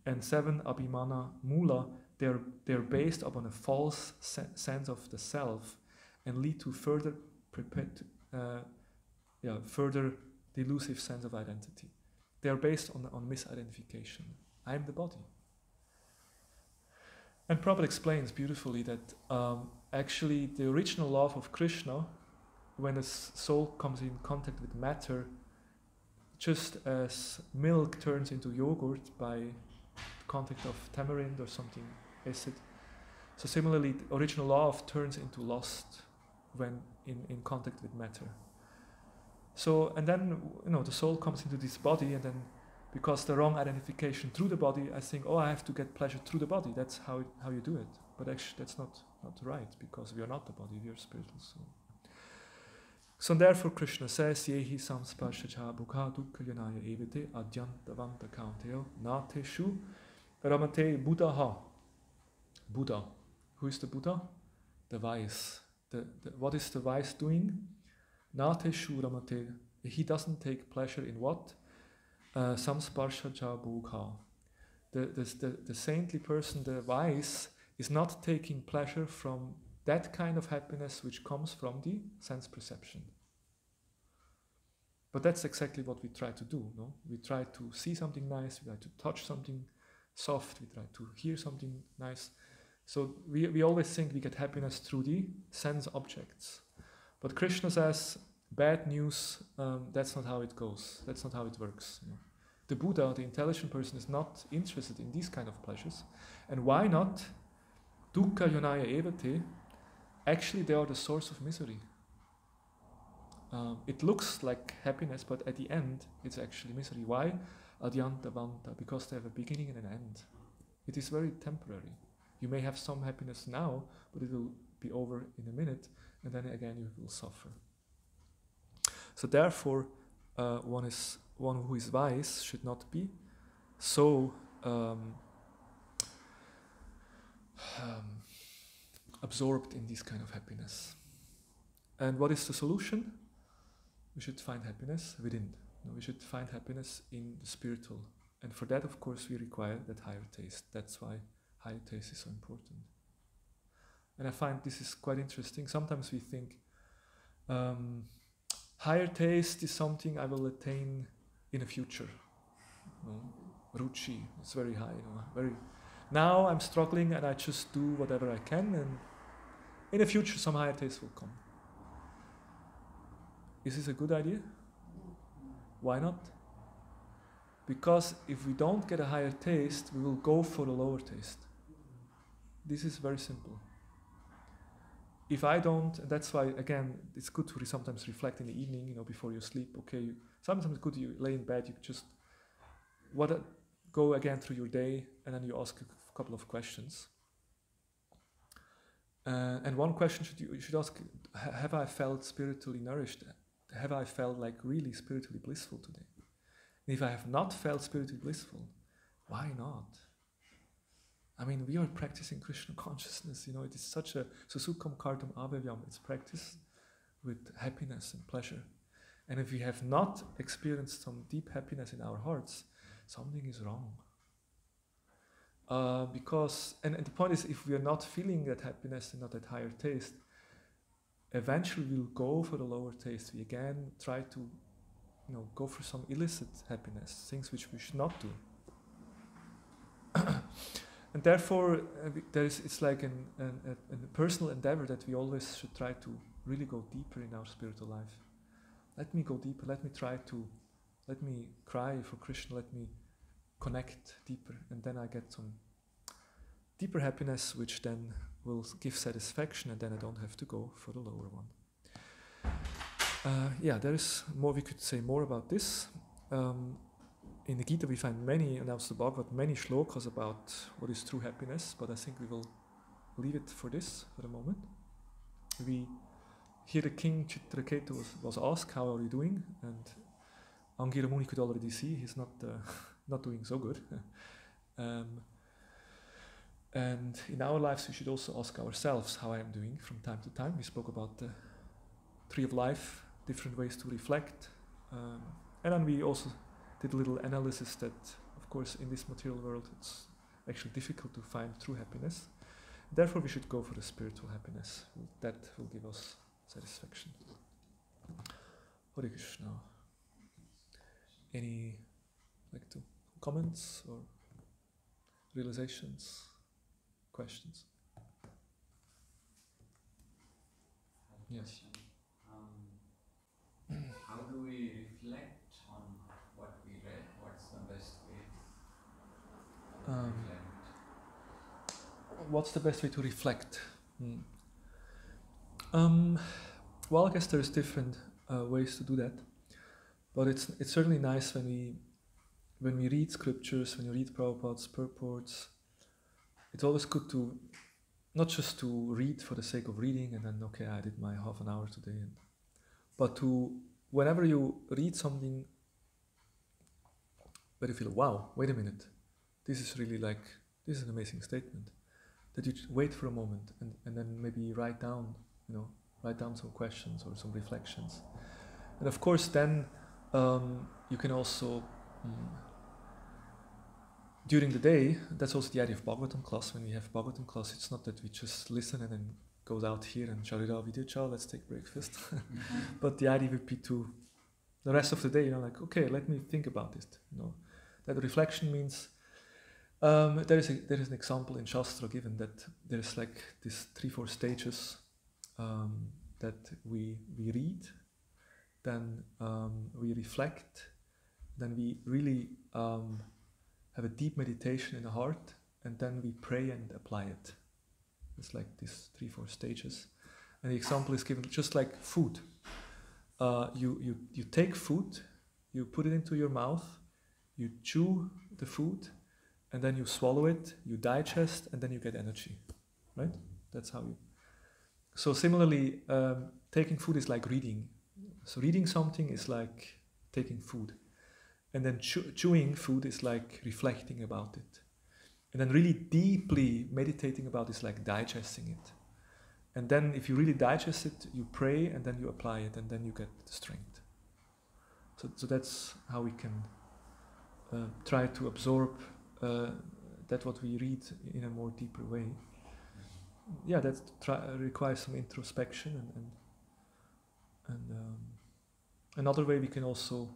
And 7, abhimana mula, they're based upon a false sense of the self and lead to further delusive sense of identity. They are based on misidentification. I am the body. And Prabhupada explains beautifully that actually the original love of Krishna, when a soul comes in contact with matter, just as milk turns into yogurt by contact of tamarind or something acid, so similarly the original love turns into lust when in contact with matter. So, and then, the soul comes into this body, and then because the wrong identification through the body, I think, I have to get pleasure through the body. That's how you do it. But actually, that's not right, because we are not the body, we are spiritual soul. So therefore, Krishna says, Yehi samsparshacha bhukha dukkha yanaya evite adyantavanta kaunteo nateshu ramate buddha. Buddha. Who is the Buddha? The wise. What is the wise doing? Nateshu ramate. He doesn't take pleasure in what? Samsparshacha bhukha. The saintly person, the wise, is not taking pleasure from that kind of happiness which comes from the sense perception. But that's exactly what we try to do, no? We try to see something nice, we try to touch something soft, we try to hear something nice. So we always think we get happiness through the sense objects. But Krishna says, bad news, that's not how it goes, that's not how it works. The Buddha, the intelligent person, is not interested in these kind of pleasures. And why not? Dukkha yonaya evate. Actually, they are the source of misery. It looks like happiness, but at the end, it's actually misery. Why? Adyantavanta, because they have a beginning and an end. It is very temporary. You may have some happiness now, but it will be over in a minute, and then again you will suffer. So therefore, one who is wise should not be so absorbed in this kind of happiness. And what is the solution? We should find happiness within. We should find happiness in the spiritual. And for that, of course, we require that higher taste. That's why higher taste is so important. And I find this is quite interesting. Sometimes we think higher taste is something I will attain in the future. Ruchi, it's very high. Now I'm struggling and I just do whatever I can, and in the future some higher taste will come. Is this a good idea? Why not? Because if we don't get a higher taste, we will go for a lower taste. This is very simple. If I don't, and that's why, again, it's good to sometimes reflect in the evening, before you sleep. Okay, sometimes it's good you lay in bed, you just go again through your day, and then you ask a couple of questions. And one question you should ask, have I felt spiritually nourished? Have I felt like really spiritually blissful today? And if I have not felt spiritually blissful, why not? I mean, we are practicing Krishna consciousness, it is such a susukam kartam avevyam, it's practice with happiness and pleasure. And if we have not experienced some deep happiness in our hearts, something is wrong. Because the point is, if we are not feeling that happiness and not that higher taste, eventually we'll go for the lower taste. We again try to, go for some illicit happiness, things which we should not do. And therefore, it's like a personal endeavor that we always should try to really go deeper in our spiritual life. Let me go deeper. Let me cry for Krishna. Let me connect deeper, and then I get some deeper happiness, which then will give satisfaction, and then I don't have to go for the lower one. There is more we could say more about this. In the Gita we find many, and also the Bhagavad, many shlokas about what is true happiness, but I think we will leave it for this for the moment. Here the king Chitraketu was asked, how are you doing? And Angira Muni could already see he's not doing so good. And in our lives we should also ask ourselves how I am doing from time to time. We spoke about the tree of life, different ways to reflect. And then we also did a little analysis that, of course, in this material world it's actually difficult to find true happiness. Therefore we should go for the spiritual happiness. That will give us satisfaction. Hare Krishna. Any comments or realizations, questions? Yes. How do we reflect on what we read? What's the best way to reflect? What's the best way to reflect? Well, I guess there's different ways to do that, but it's certainly nice when we read scriptures, when you read Prabhupada's purports. It's always good to not just to read for the sake of reading and then I did my half an hour today, but to whenever you read something where you feel, wow, wait a minute, this is an amazing statement, that you wait for a moment and then maybe write down some questions or some reflections. And of course then you can also during the day, that's also the idea of Bhagavatam class. When we have Bhagavatam class, it's not that we just listen and then go out here and Sharira Vidyacha, let's take breakfast. But the idea would be to the rest of the day, let me think about it. That reflection means there is an example in Shastra given that there is like these 3-4 stages that we read, then we reflect, then we really have a deep meditation in the heart, and then we pray and apply it. It's like these 3-4 stages. And the example is given just like food. You take food, you put it into your mouth, you chew the food, and then you swallow it, you digest, and then you get energy. Right? That's how you... So similarly, taking food is like reading. So reading something is like taking food. And then chewing food is like reflecting about it. And then really deeply meditating about it is like digesting it. And then if you really digest it, you pray and then you apply it and then you get the strength. So that's how we can try to absorb that what we read in a more deeper way. Yeah, that requires some introspection and another way we can also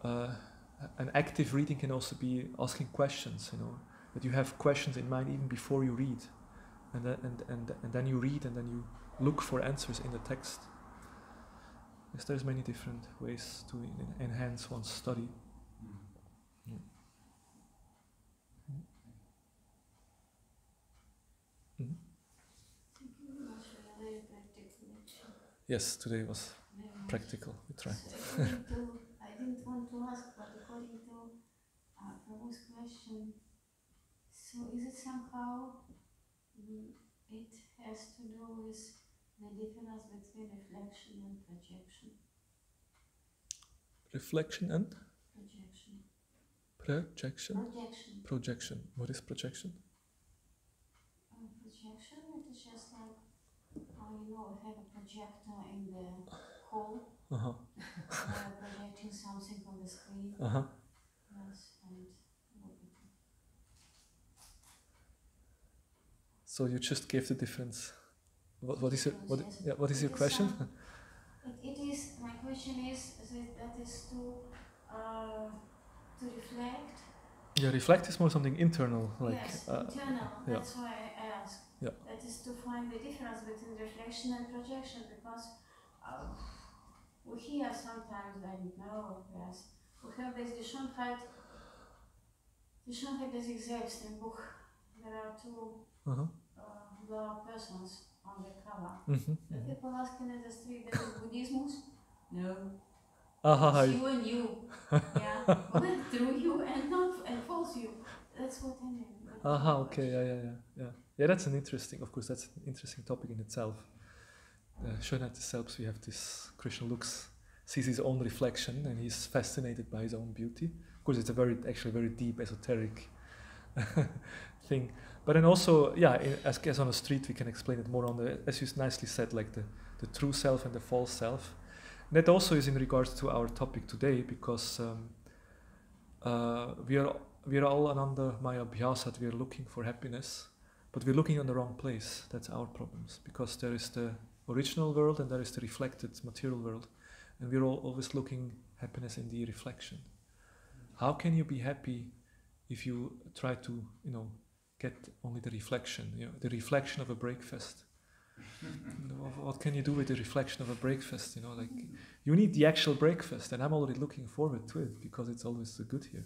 an active reading can also be asking questions, that you have questions in mind even before you read, and then you read and then you look for answers in the text. Yes, there's many different ways to enhance one's study. Mm-hmm. Thank you very much for a very practical lecture. Yes, today was practical. We tried. I didn't want to ask, but according to Prabhu's question, so is it somehow it has to do with the difference between reflection and projection? Reflection and? Projection. Projection? Projection. Projection. What is projection? Projection, it is just like, have a projector in the hall. Projecting something on the screen. Yes, and so you just gave the difference What is your Yes. yeah, what is your It is question? It is, my question is that is to reflect. Yeah, reflect is more something internal, like Yes, internal. yeah. That's why I ask. Yeah. That is to find the difference between reflection and projection, because we hear sometimes, I don't know, yes, we have this die Schönheit des Ich Selbst im Buch. There are two blonde persons on the cover. The people ask in the street, that is Buddhismus? No. It's you and you. Yeah. Well, through you and not and false you. That's what I mean. Okay, yeah, that's an interesting, of course, that's an interesting topic in itself. Schönheit des Selbst, we have this, Krishna sees his own reflection and he's fascinated by his own beauty. Of course, it's a very deep, esoteric thing. But then also, yeah, as on the street, we can explain it more on the, as you nicely said, like the true self and the false self. And that also is in regards to our topic today, because we are all ananda maya abhyasat, we are looking for happiness, but we're looking on the wrong place. That's our problems, because there is the original world and there is the reflected material world, and we're always looking happiness in the reflection. How can you be happy if you try to, get only the reflection, the reflection of a breakfast? What can you do with the reflection of a breakfast? Like you need the actual breakfast, and I'm already looking forward to it because it's always so good here.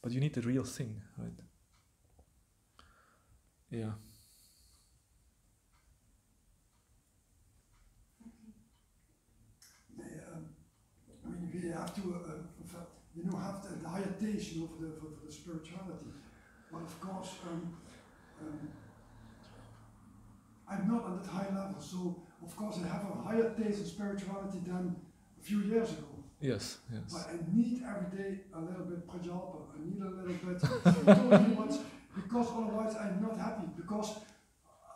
But you need the real thing, right? Yeah. We have to, have the higher taste, for the spirituality. But of course, I'm not on that high level, so of course I have a higher taste in spirituality than a few years ago. Yes. But I need every day a little bit prajalpa. I need a little bit because otherwise I'm not happy. Because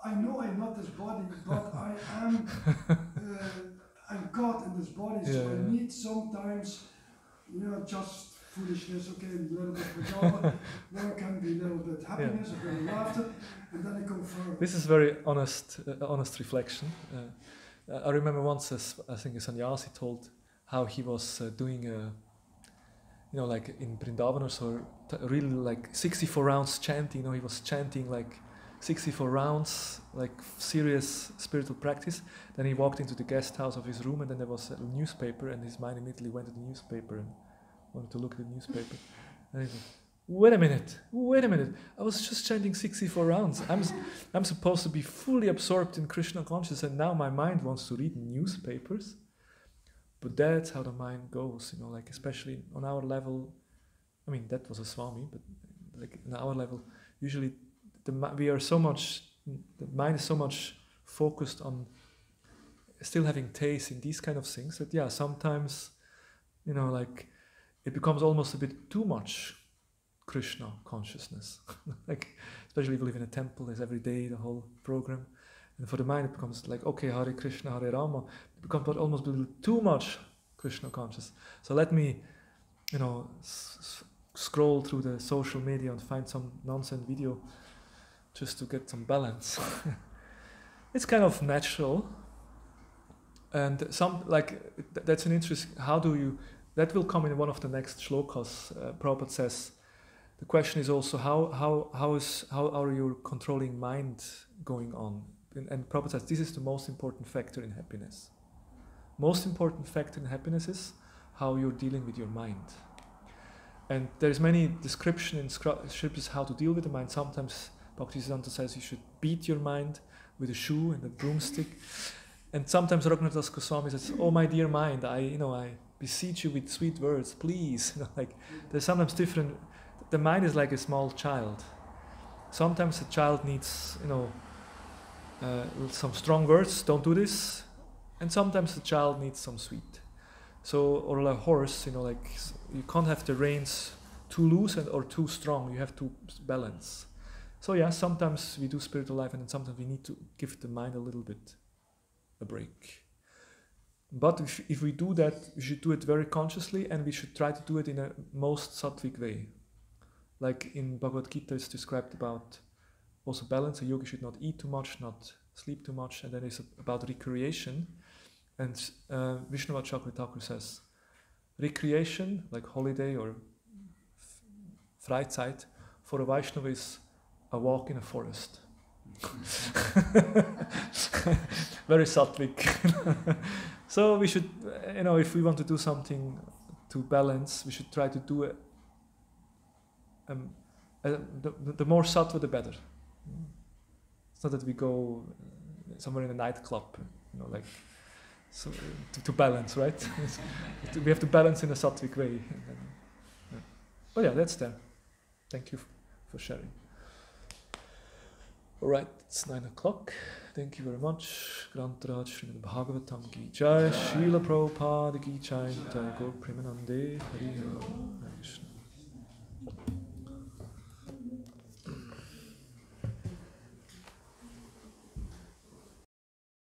I know I'm not this body, but I am. I'm God in this body, so I need sometimes, just foolishness. Okay, a little bit prajalpa. Then it can be a little bit happiness, a bit laughter, and then I go further. This is very honest reflection. I remember once, I think a sannyasi told how he was doing, like in Vrindavan or so, really like 64 rounds chanting. He was chanting like 64 rounds, like serious spiritual practice. Then he walked into the guest house of his room, and then there was a newspaper, and his mind immediately went to the newspaper and wanted to look at the newspaper. And he said, wait a minute, I was just chanting 64 rounds. I'm supposed to be fully absorbed in Krishna consciousness, and now my mind wants to read newspapers. But that's how the mind goes, like especially on our level. I mean, that was a Swami, but like on our level, usually the mind is so much focused on still having taste in these kind of things that sometimes, like it becomes almost a bit too much Krishna consciousness. Like especially if you live in a temple, there's every day the whole program. And for the mind, it becomes like, okay, Hare Krishna, Hare Rama. It becomes almost a little too much Krishna conscious. So let me, scroll through the social media and find some nonsense video just to get some balance. It's kind of natural. And that's an interest. That will come in one of the next shlokas. Prabhupada says, the question is also how are you controlling mind going on? And Prabhupada says this is the most important factor in happiness. Most important factor in happiness is how you're dealing with your mind. And there's many description in scriptures how to deal with the mind. Sometimes Bhaktisiddhanta says you should beat your mind with a shoe and a broomstick. And sometimes Raghunath Das Goswami says, oh my dear mind, I beseech you with sweet words, please. There's sometimes different. The mind is like a small child. Sometimes the child needs, some strong words, don't do this. And sometimes the child needs some sweet. So, or like a horse, you can't have the reins too loose or too strong. You have to balance. So sometimes we do spiritual life, and then sometimes we need to give the mind a little bit a break. But if we do that, we should do it very consciously, and we should try to do it in a most sattvic way. Like in Bhagavad Gita, it's described about also balance. A yogi should not eat too much, not sleep too much, and then it's about recreation. And Vishnavacharya Thakur says, recreation, like holiday or Freizeit, for a Vaishnava is a walk in a forest. Very sattvic. So we should, if we want to do something to balance, we should try to do it. The more sattva, the better. It's not that we go somewhere in a nightclub, so to balance, right? We have to balance in a sattvic way. But yeah, that's there. Thank you for sharing. All right, it's 9 o'clock. Thank you very much. Grantaraj Srimad Bhagavatam Ki Jai, Srila Prabhupada Ki Jai, Jai Gaur Premanande Hari Om.